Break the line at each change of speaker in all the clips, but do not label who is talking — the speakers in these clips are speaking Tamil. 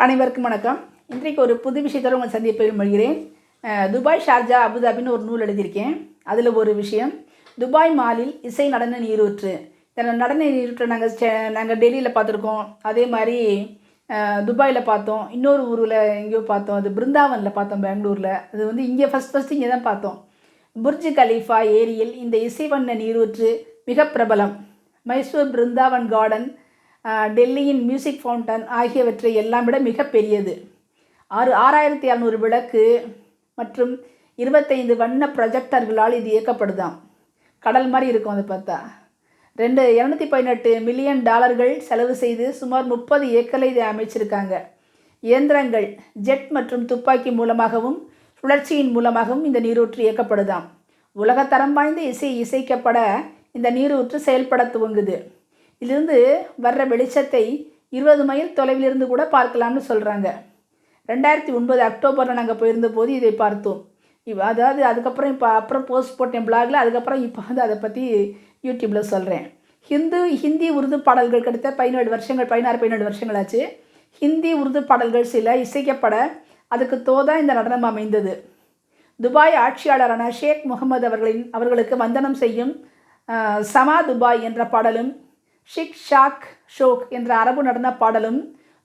அனைவருக்கும் வணக்கம். இன்றைக்கு ஒரு புது விஷயத்தோடு உங்கள் சந்திப்பில் மொழிகிறேன். துபாய், ஷார்ஜா, அபுதாபின்னு ஒரு நூல் எழுதியிருக்கேன். அதில் ஒரு விஷயம், துபாய் மாலில் இசை நடன நீரூற்று. நடன நீரூற்று நாங்கள் டெல்லியில் பார்த்துருக்கோம். அதே மாதிரி துபாயில் பார்த்தோம். இன்னொரு ஊரில் எங்கேயோ பார்த்தோம். அது பிருந்தாவனில் பார்த்தோம், பெங்களூரில். அது வந்து இங்கே ஃபஸ்ட்டு இங்கே தான் பார்த்தோம். புர்ஜ் கலீஃபா ஏரியில் இந்த இசை வண்ண நீரூற்று மிக பிரபலம். மைசூர் பிருந்தாவன் கார்டன், டெல்லியின் மியூசிக் ஃபவுண்டன் ஆகியவற்றை எல்லாம் விட மிக பெரியது. 6600 விளக்கு மற்றும் 25 வண்ண ப்ரொஜெக்டர்களால் இது இயக்கப்படுதாம். கடல் மாதிரி இருக்கும் அதை பார்த்தா. 218 மில்லியன் டாலர்கள் செலவு செய்து சுமார் 30 ஏக்கரில் இதை அமைச்சிருக்காங்க. இயந்திரங்கள் ஜெட் மற்றும் துப்பாக்கி மூலமாகவும் சுழற்சியின் மூலமாகவும் இந்த நீரூற்று இயக்கப்படுதாம். உலகத்தரம் வாய்ந்த இசைக்கப்பட இந்த நீரூற்று செயல்பட துவங்குது. இதிலிருந்து வர்ற வெளிச்சத்தை 20 மைல் தொலைவிலிருந்து கூட பார்க்கலாம்னு சொல்கிறாங்க. 2009 அக்டோபரில் நாங்கள் போயிருந்த போது இதை பார்த்தோம். அதாவது அதுக்கப்புறம் அப்புறம் போஸ்ட் போட்டேன் பிளாகில். அதுக்கப்புறம் இப்போ வந்து அதை பற்றி யூடியூப்பில் சொல்கிறேன். ஹிந்தி உருது பாடல்கள் கிட்டத்தட்ட 17 வருஷங்கள் ஆச்சு. ஹிந்தி உருது பாடல்கள் சில இசைக்கப்பட அதுக்கு தோதா இந்த நடனம் அமைந்தது. துபாய் ஆட்சியாளரான ஷேக் முகமது அவர்களுக்கு வந்தனம் செய்யும் சமா துபாய் என்ற பாடலும், ஷிக் ஷாக் ஷோக் என்ற அரபு நடன பாடலும்,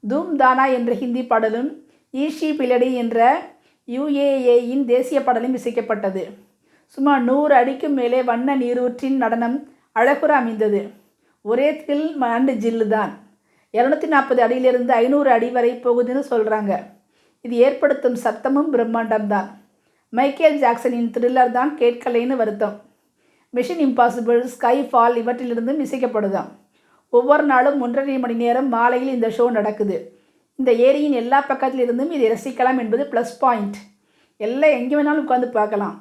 தூம் தானா என்ற ஹிந்தி பாடலும், ஈஷி பிலடி என்ற UAEயின் தேசிய பாடலும் இசைக்கப்பட்டது. சுமார் 100 அடிக்கும் மேலே வண்ண நீரூற்றின் நடனம் அழகுற அமைந்தது. ஒரே தில் அண்டு ஜில்லு தான். 240 அடியிலிருந்து 500 அடி வரை போகுதுன்னு சொல்கிறாங்க. இது ஏற்படுத்தும் சத்தமும் பிரம்மாண்டம்தான். மைக்கேல் ஜாக்சனின் த்ரில்லர் தான் கேட்கலைன்னு வருத்தம். மிஷன் இம்பாசிபிள், ஸ்கை ஃபால் இவற்றிலிருந்தும் இசைக்கப்படுதாம். ஒவ்வொரு நாளும் 1.5 மணி நேரம் மாலையில் இந்த ஷோ நடக்குது. இந்த ஏரியின் எல்லா பக்கத்திலிருந்தும் இதை ரசிக்கலாம் என்பது ப்ளஸ் பாயிண்ட். எல்லாம் எங்கே வேணாலும் உட்காந்து பார்க்கலாம்.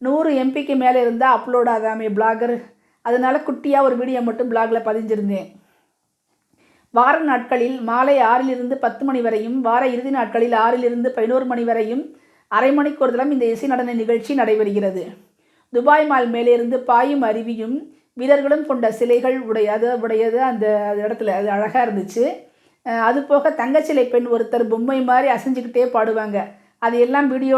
100 MBக்கு மேலே இருந்தால் அப்லோட் ஆகாமே பிளாகர். அதனால் குட்டியாக ஒரு வீடியோ மட்டும் பிளாகில் பதிஞ்சிருந்தேன். வார நாட்களில் மாலை 6லிருந்து 10 மணி வரையும், வார இறுதி நாட்களில் 6லிருந்து 11 மணி வரையும் அரை மணிக்கு ஒரு தரம் இந்த இசை நடன நிகழ்ச்சி நடைபெறுகிறது. துபாய் மால் மேலிருந்து பாயும் அருவியும் வீரர்களும் கொண்ட சிலைகள் உடையது அந்த இடத்துல. அது அழகாக இருந்துச்சு. அது போக தங்கச்சிலை பெண் ஒருத்தர் பொம்மை மாதிரி அசைஞ்சிக்கிட்டே பாடுவாங்க. அது எல்லாம் வீடியோ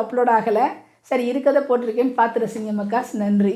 அப்லோட் ஆகலை. சரி, இருக்கதை போட்டிருக்கேன், பார்த்து ரசிங்க மக்காஸ். நன்றி.